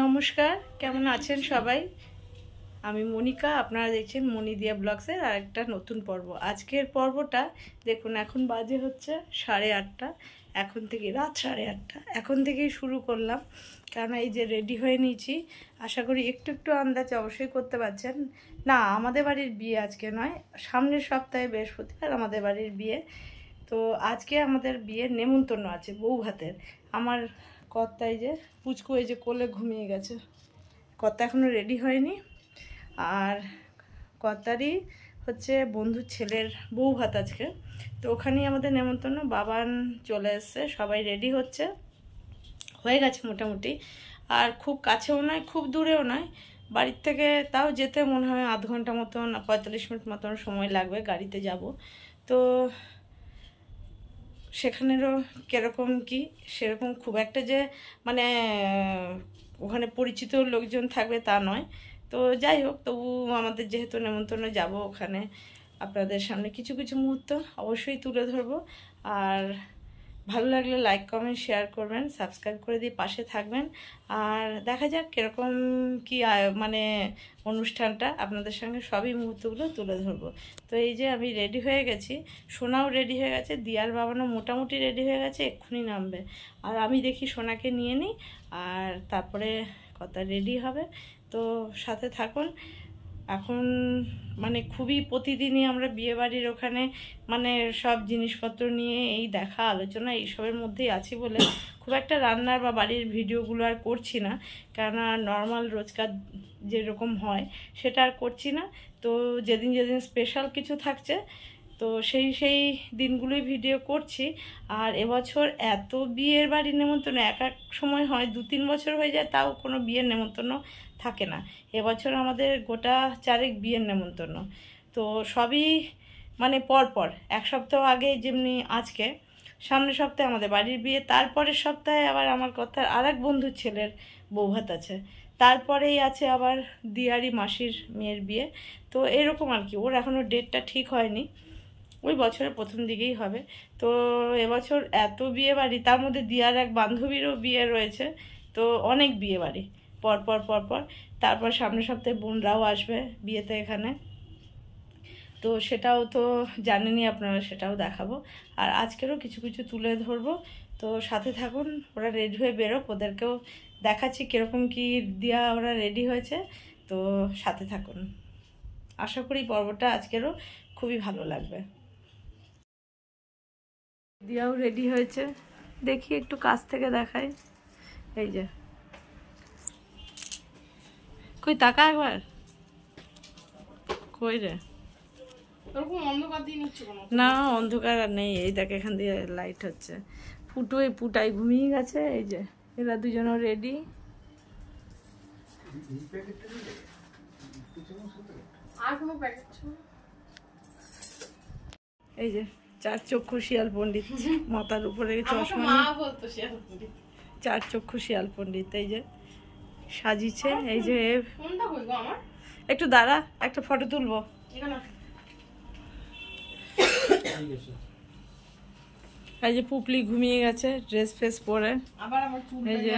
নমস্কার, কেমন আছেন সবাই? আমি মনিকা, আপনারা দেখছেন মনিদিয়া ব্লগসের আরেকটা নতুন পর্ব। আজকের পর্বটা দেখুন, এখন বাজে হচ্ছে 8:30। এখন থেকে রাত 8:30, এখন থেকেই শুরু করলাম। কারণ এই যে রেডি হয়ে নিয়েছি, আশা করি একটু একটু আন্দাজ অবশ্যই করতে পারছেন। না, আমাদের বাড়ির বিয়ে আজকে নয়, সামনের সপ্তাহে বৃহস্পতিবার আমাদের বাড়ির বিয়ে। তো আজকে আমাদের বিয়ের নেমন্তন্ন আছে বউ ভাতের। আমার কর্তা এই যে পুচকু এই যে কোলে ঘুমিয়ে গেছে, কর্তা এখনও রেডি হয়নি। আর কর্তারই হচ্ছে বন্ধুর ছেলের বউ ভাত আজকে, তো ওখানেই আমাদের নেমন্তন্ন। বাবান চলে এসছে, সবাই রেডি হচ্ছে, হয়ে গেছে মোটামুটি। আর খুব কাছেও নয়, খুব দূরেও নয়, বাড়ির থেকে তাও যেতে মনে হয় আধ ঘন্টা মতন, 45 মিনিট মতন সময় লাগবে, গাড়িতে যাব। তো সেখানেরও কীরকম কি, সেরকম খুব একটা যে মানে ওখানে পরিচিত লোকজন থাকবে তা নয়। তো যাই হোক, তবু আমাদের যেহেতু নেমন্তন্ন যাব, ওখানে আপনাদের সামনে কিছু কিছু মুহূর্ত অবশ্যই তুলে ধরবো। আর ভালো লাগলে লাইক কমেন্ট শেয়ার করবেন, সাবস্ক্রাইব করে দিয়ে পাশে থাকবেন। আর দেখা যাক কীরকম কি মানে অনুষ্ঠানটা আপনাদের সঙ্গে সবই মুহূর্তগুলো তুলে ধরবো। তো এই যে আমি রেডি হয়ে গেছি, সোনাও রেডি হয়ে গেছে, দিয়ার বাবানও মোটামুটি রেডি হয়ে গেছে, এক্ষুনি নামবে। আর আমি দেখি সোনাকে নিয়ে নিই, আর তারপরে কথা রেডি হবে। তো সাথে থাকুন। এখন মানে খুবই প্রতিদিনই আমরা বিয়েবাড়ির ওখানে মানে সব জিনিসপত্র নিয়ে এই দেখা আলোচনা এইসবের মধ্যেই আছি বলে খুব একটা রান্নার বা বাড়ির ভিডিওগুলো আর করছি না, কেননা নর্মাল রোজকার যেরকম হয় সেটা আর করছি না। তো যেদিন যেদিন স্পেশাল কিছু থাকছে, তো সেই দিনগুলোই ভিডিও করছি। আর এবছর এত বিয়ের বাড়ির নেমন্তন্ন, এক এক সময় হয় 2-3 বছর হয়ে যায়, তাও কোনো বিয়ের নেমন্তন্ন থাকে না। এবছর আমাদের গোটা 4 বিয়ের নেমন্তন্ন। তো সবই মানে পরপর, এক সপ্তাহ আগে যেমনি আজকে, সামনের সপ্তাহে আমাদের বাড়ির বিয়ে, তারপরের সপ্তাহে আবার আমার কথার আর এক বন্ধুর ছেলের বৌভাত আছে, তারপরেই আছে আবার দিয়ারি মাসির মেয়ের বিয়ে। তো এরকম আর কি, ওর এখনও ডেটটা ঠিক হয়নি, ওই বছরের প্রথম দিকেই হবে। তো এবছর এত বিয়ে বাড়ি, তার মধ্যে দিয়ার এক বান্ধবীরও বিয়ে রয়েছে। তো অনেক বিয়ে বাড়ি পরপর। তারপর সামনের সপ্তাহে বোনরাও আসবে বিয়েতে এখানে, তো সেটাও তো জানেনই আপনারা, সেটাও দেখাবো। আর আজকেরও কিছু কিছু তুলে ধরবো। তো সাথে থাকুন, ওরা রেডি হয়ে বেরোক, ওদেরকেও দেখাচ্ছি কীরকম কি দিয়া ওরা রেডি হয়েছে। তো সাথে থাকুন, আশা করি পর্বটা আজকেরও খুবই ভালো লাগবে। দিয়াও রেডি হয়েছে, দেখি একটু কাছ থেকে দেখাই। এই যে কই তাকা একবার, কই রে, না অন্ধকার আর নেই, এই দেখ এখান দিয়ে লাইট হচ্ছে। পুটাই ঘুমিয়ে গেছে, এই যে এরা দুজনও রেডি। এই যে 4 চক্ষু শিয়াল পণ্ডিত, মাথার উপরে চশমা, 4 চক্ষু শিয়াল পণ্ডিত এই যে সাজিছে। এই যে একটু দাঁড়া, একটা ফটো তুলবো। এই যে পুপলি ঘুমিয়ে গেছে ড্রেস ফ্রেস পরে। এই যে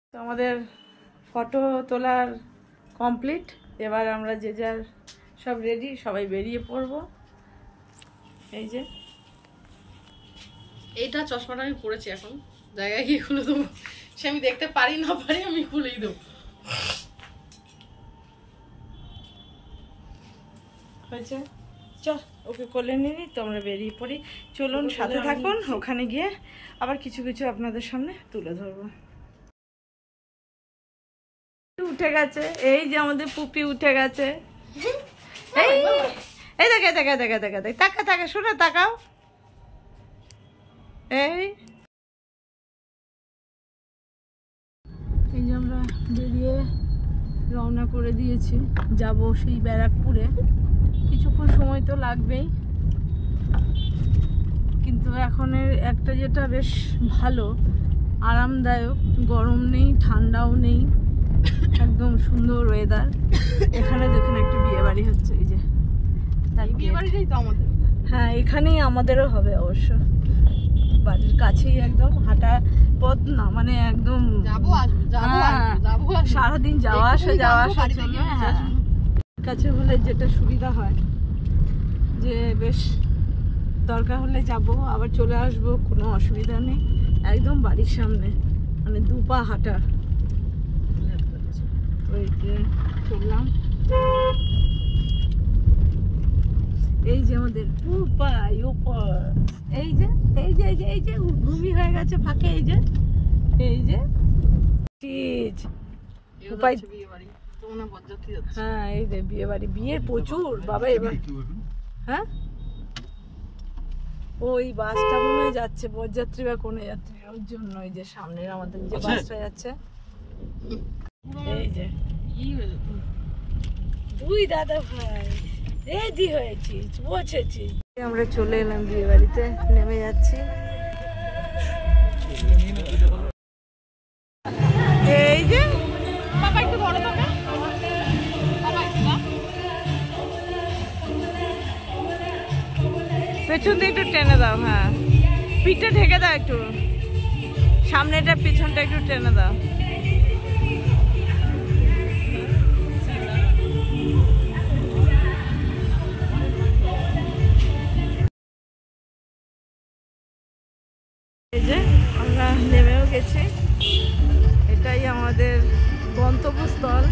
তো আমাদের ফটো তোলার কমপ্লিট, এবার আমরা যে যার সব রেডি, সবাই বেরিয়ে পড়বো। এই যে এইটা চশমাটা আমি পরেছি, এখন জায়গায় গিয়ে খুলে দেবো, সে আমি দেখতে পারি না পারি, আমি খুলেই দেবো। হয়েছে, চল ওকে কোলে নিয়ে নিই, তো আমরা বেরিয়ে পড়ি। চলুন সাথে থাকুন, ওখানে গিয়ে আবার কিছু কিছু আপনাদের সামনে তুলে ধরবো। উঠে গেছে, এই যে আমাদের পুপি উঠে গেছে। এই দেখ তাকা শোনো, তাকাও। এই যে আমরা বেরিয়ে রওনা করে দিয়েছি, যাব সেই ব্যারাকপুরে। কিছুক্ষণ সময় তো লাগবেই, কিন্তু এখনের একটা যেটা বেশ ভালো আরামদায়ক, গরম নেই ঠান্ডাও নেই, একদম সুন্দর ওয়েদার। এখানে দেখুন একটা বিয়ে বাড়ি হচ্ছে, এই যে বিয়ে বাড়িটাই তো আমাদের, হ্যাঁ এখানেই আমাদেরও হবে অবশ্য। বাড়ির কাছেই, একদম হাঁটা পথ না, মানে একদম সারাদিন যাওয়া আসা চলবে। হ্যাঁ, কাছে হলে যেটা সুবিধা হয় যে বেশ দরকার হলে যাব আবার চলে আসবো, কোনো অসুবিধা নেই। একদম বাড়ির সামনে, মানে 2 পা হাঁটা। ওই যে চললাম, এই যে আমাদের পুপাই উপর, এই যে এই যে এই যে এই যে ভূমি হয়ে গেছে ফাঁকে, এই যে এই যে পুপাই। হ্যাঁ, এই যে বিয়ে বাড়ি, বিয়ের প্রচুর বাবা এবার। হ্যাঁ, ওই বাসটা মনে হয় যাচ্ছে বরযাত্রী বা কোনো যাত্রী, ওর জন্য ওই যে সামনের আমাদের যে বাসটা যাচ্ছে, এই যে 2 দাদা ভাই রেডি হয়েছি, পৌঁছেছি। আমরা চলে এলাম বিয়ে বাড়িতে, নেমে যাচ্ছি। এই যে বাবা একটু বড় হবে, পেছন দিয়ে একটু টেনে দাও। হ্যাঁ, পিঠটা ঢেকে দাও একটু, সামনেটা পেছনটা একটু টেনে দাও। এই যে আমরা নেমেও গেছি, এটাই আমাদের গন্তব্যস্থল।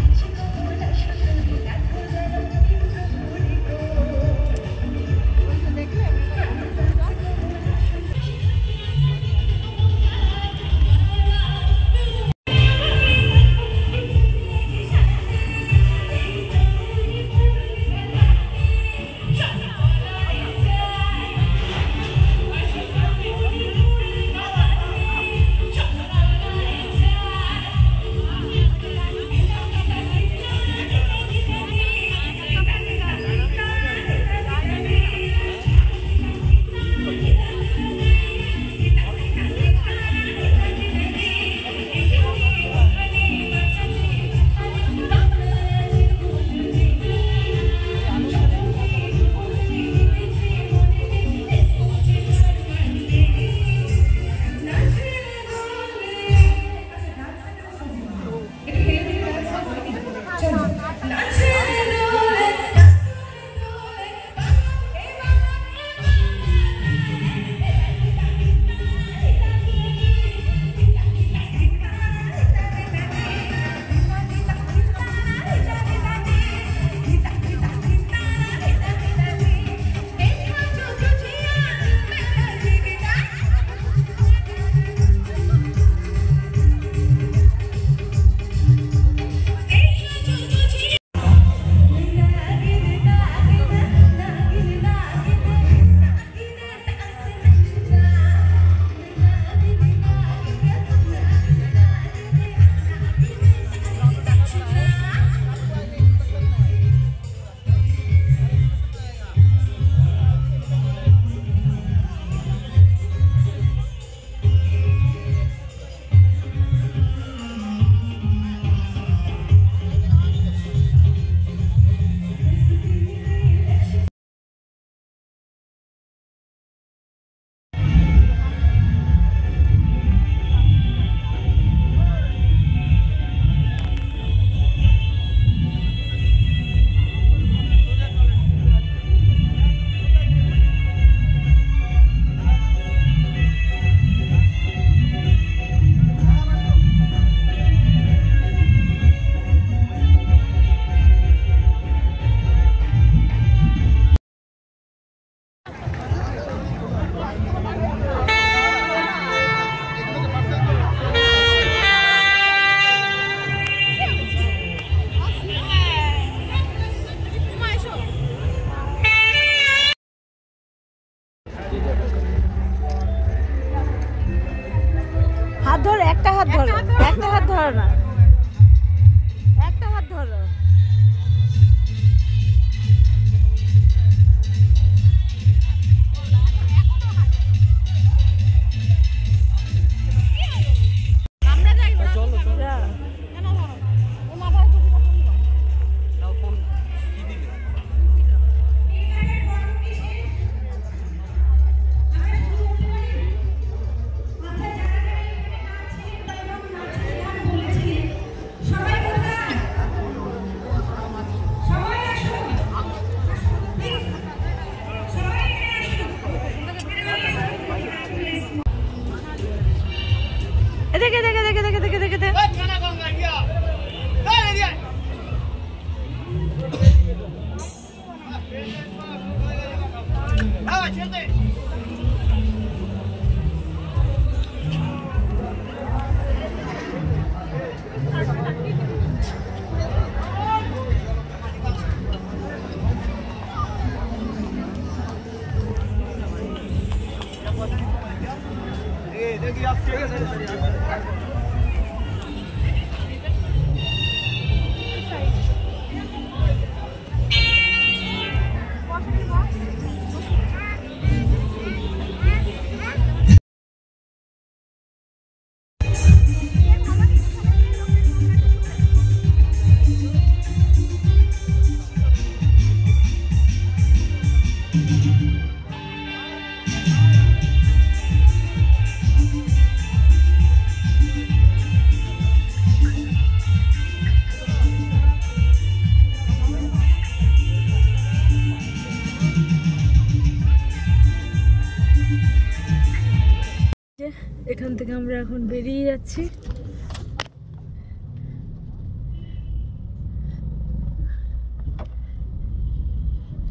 এখান থেকে আমরা এখন বেরিয়ে যাচ্ছি।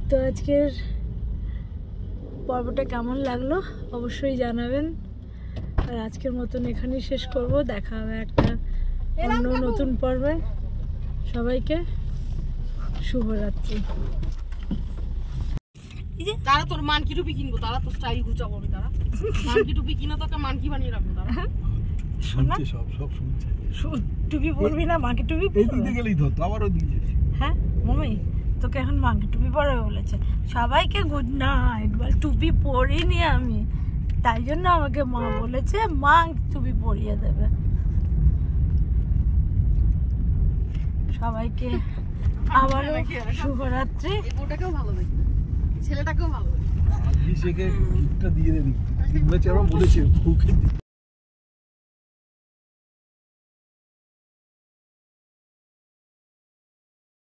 তো আজকের পর্বটা কেমন লাগলো অবশ্যই জানাবেন। আর আজকের মতন এখানেই শেষ করব। দেখা হবে একটা অন্য নতুন পর্বে। সবাইকে শুভরাত্রি। তারা তোর মানকি টুপি কিনবো, তারা তো স্টাইল ঘুচাবো আমি, তারা মানকি টুপি কিনা তোকে মানকি বানিয়ে রাখবো তারা। শুনছে সব শুনছে। টুপি পরবি না? মাকে টুপি দিতে গেলেই ধরতো, আবার ওদিকে। হ্যাঁ মামি, তোকে এখন মাকে টুপি পরাবে বলেছে। সবাইকে গুড নাইট বল। টুপি পরিনি আমি, তাই জন্য আমাকে মা বলেছে মা টুপি পরিয়ে দেবে। সবাইকে আবার শুভরাত্রি। ওটাকেও ভালো দেখি, ছেলেটাকেও ভালো দেখি। আজকে গিফটটা দিয়ে দেবি। বলেছে, আমরা বলেছি